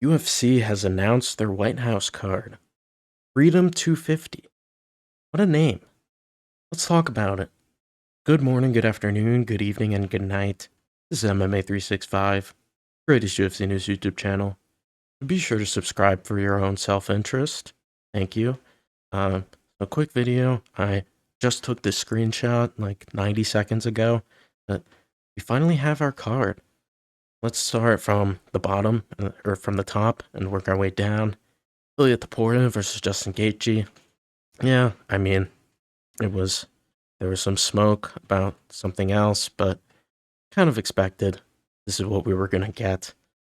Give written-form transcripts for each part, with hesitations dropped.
UFC has announced their White House card. Freedom 250. What a name. Let's talk about it. Good morning, good afternoon, good evening, and good night. This is MMA 365, greatest UFC news YouTube channel. Be sure to subscribe for your own self-interest. Thank you. A quick video. I just took this screenshot like 90 seconds ago, but we finally have our card. Let's start from the bottom, or from the top, and work our way down. Ilia Topuria versus Justin Gaethje. Yeah, I mean, there was some smoke about something else, but kind of expected. This is what we were gonna get,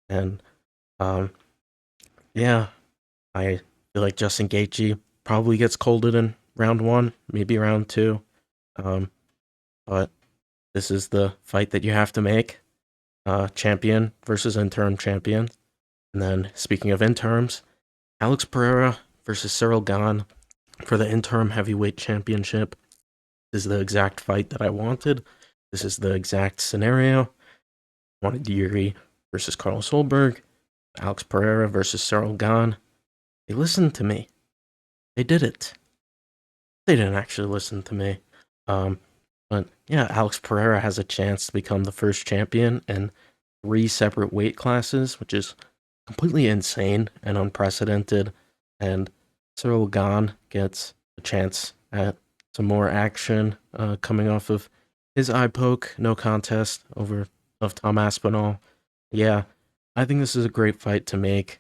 and um, yeah, I feel like Justin Gaethje probably gets colded in round one, maybe round two, um, but this is the fight that you have to make. Champion versus interim champion, and then speaking of interims, Alex Pereira versus Ciryl Gane for the interim heavyweight championship. This is the exact fight that I wanted. This is the exact scenario. I wanted Yuri versus Carlos Solberg, Alex Pereira versus Ciryl Gane. They listened to me. They did it. They didn't actually listen to me. But yeah, Alex Pereira has a chance to become the first champion in 3 separate weight classes, which is completely insane and unprecedented. And Ciryl Gane gets a chance at some more action coming off of his eye poke, no contest over of Tom Aspinall. Yeah, I think this is a great fight to make.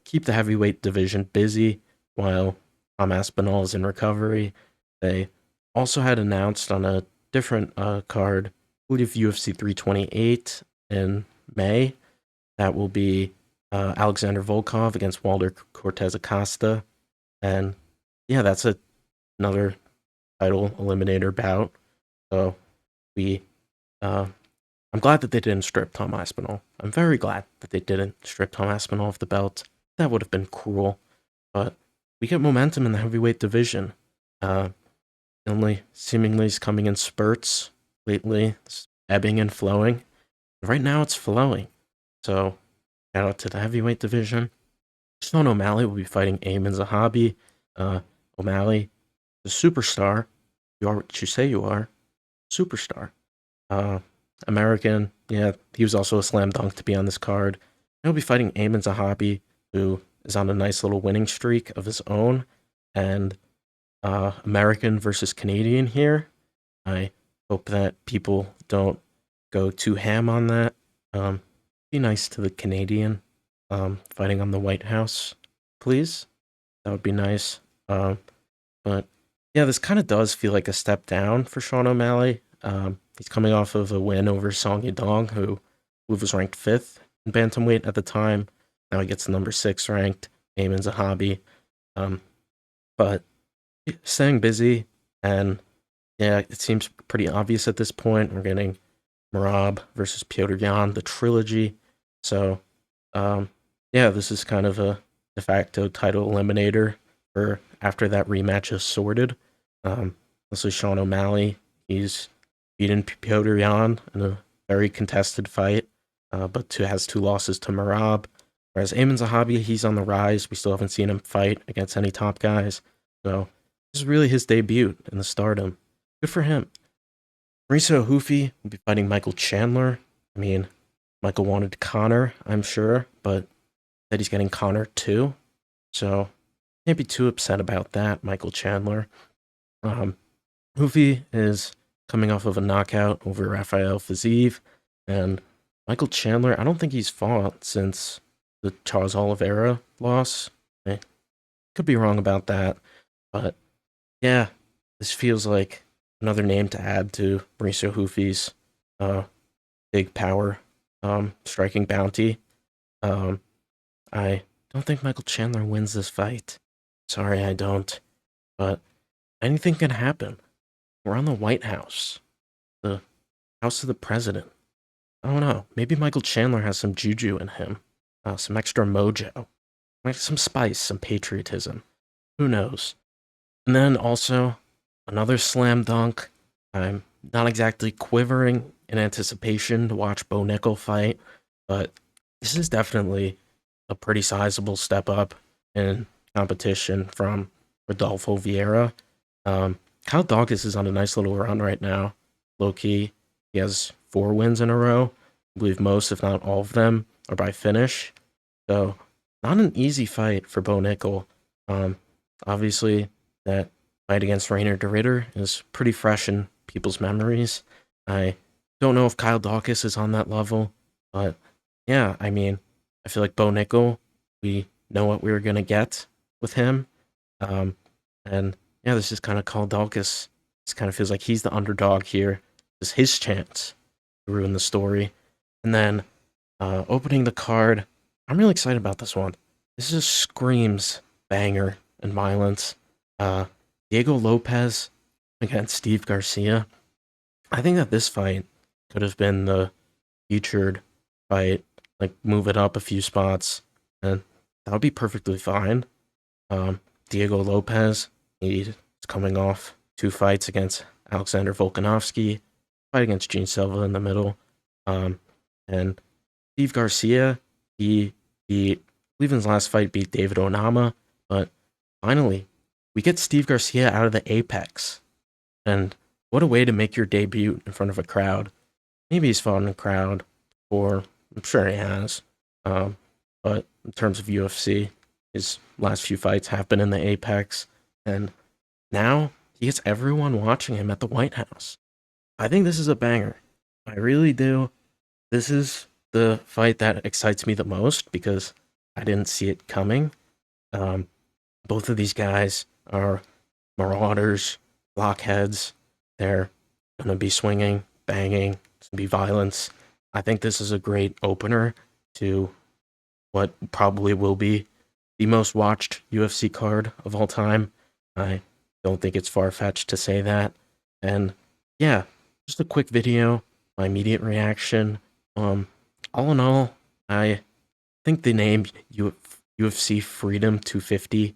Keep the heavyweight division busy while Tom Aspinall is in recovery. They also had announced on a different card, I believe UFC 328 in May, that will be Alexander Volkov against Walter Cortez Acosta. And yeah, that's another title eliminator bout. So we, I'm glad that they didn't strip Tom Aspinall. I'm very glad that they didn't strip Tom Aspinall of the belt. That would have been cruel. But we get momentum in the heavyweight division. Only seemingly is coming in spurts lately. It's ebbing and flowing. Right now it's flowing. So shout out to the heavyweight division. Sean O'Malley will be fighting Eamon Zahabi. O'Malley, the superstar. You are what you say you are. Superstar. American. Yeah, he was also a slam dunk to be on this card. He'll be fighting Eamon Zahabi, who is on a nice little winning streak of his own. And American versus Canadian here. I hope that people don't go too ham on that. Be nice to the Canadian fighting on the White House, please. That would be nice. But yeah, this kind of does feel like a step down for Sean O'Malley. He's coming off of a win over Song Yadong, who was ranked 5th in bantamweight at the time. Now he gets number 6 ranked. Eamon Zahabi. But staying busy, and yeah, it seems pretty obvious at this point. We're getting Merab versus Petr Yan, the trilogy. So, yeah, this is kind of a de facto title eliminator for after that rematch is sorted. This is Sean O'Malley. He's beaten Petr Yan in a very contested fight, but has 2 losses to Merab. Whereas Eamon Zahabi, he's on the rise. We still haven't seen him fight against any top guys. So this is really his debut in the stardom. Good for him. Mauricio Hoofy will be fighting Michael Chandler. I mean, Michael wanted Conor, I'm sure, but that he's getting Conor too. So can't be too upset about that, Michael Chandler. Hoofy is coming off of a knockout over Rafael Fiziev, and Michael Chandler, I don't think he's fought since the Charles Oliveira loss. Could be wrong about that, but yeah, this feels like another name to add to Mauricio Hoofy's big power striking bounty. I don't think Michael Chandler wins this fight. Sorry, I don't. But anything can happen. We're on the White House, the house of the president. I don't know. Maybe Michael Chandler has some juju in him, some extra mojo, like some spice, some patriotism. Who knows? And then also another slam dunk. I'm not exactly quivering in anticipation to watch Bo Nickel fight, but this is definitely a pretty sizable step up in competition from Rodolfo Vieira. Kyle Dawkins is on a nice little run right now. Low key, he has 4 wins in a row. I believe most, if not all of them, are by finish. So, not an easy fight for Bo Nickel. Obviously, that fight against Rainer de Ridder is pretty fresh in people's memories. I don't know if Kyle Dawkins is on that level, but yeah, I mean, I feel like Bo Nickel, we know what we were gonna get with him. Um, and yeah, this is kind of Kyle Dawkins. This kind of feels like he's the underdog here. This is his chance to ruin the story. And then opening the card, I'm really excited about this one. This just screams banger and violence. Diego Lopez against Steve Garcia. I think that this fight could have been the featured fight, like move it up a few spots, and that would be perfectly fine. Diego Lopez, he's coming off 2 fights against Alexander Volkanovski, fight against Gene Silva in the middle, and Steve Garcia, he beat, I believe in his last fight, beat David Onama, but finally, we get Steve Garcia out of the Apex, and what a way to make your debut in front of a crowd. Maybe he's fought in a crowd, or I'm sure he has, but in terms of UFC, his last few fights have been in the Apex, and now he gets everyone watching him at the White House. I think this is a banger. I really do. This is the fight that excites me the most because I didn't see it coming. Both of these guys are marauders, blockheads. They're going to be swinging, banging, it's going to be violence. I think this is a great opener to what probably will be the most watched UFC card of all time. I don't think it's far-fetched to say that. And yeah, just a quick video, my immediate reaction. All in all, I think the name UFC Freedom 250, a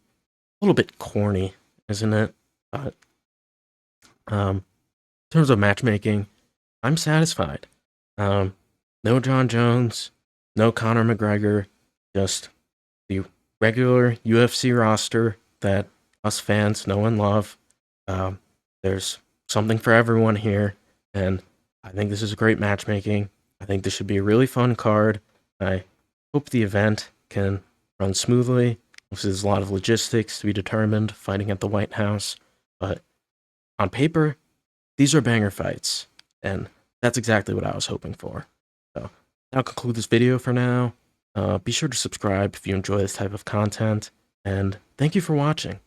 little bit corny, isn't it? But in terms of matchmaking, I'm satisfied. No Jon Jones, no Conor McGregor, just the regular UFC roster that us fans know and love. There's something for everyone here, and I think this is great matchmaking. I think this should be a really fun card. I hope the event can run smoothly. Obviously, there's a lot of logistics to be determined fighting at the White House, but on paper, these are banger fights, and that's exactly what I was hoping for. So that'll conclude this video for now. Be sure to subscribe if you enjoy this type of content, and thank you for watching.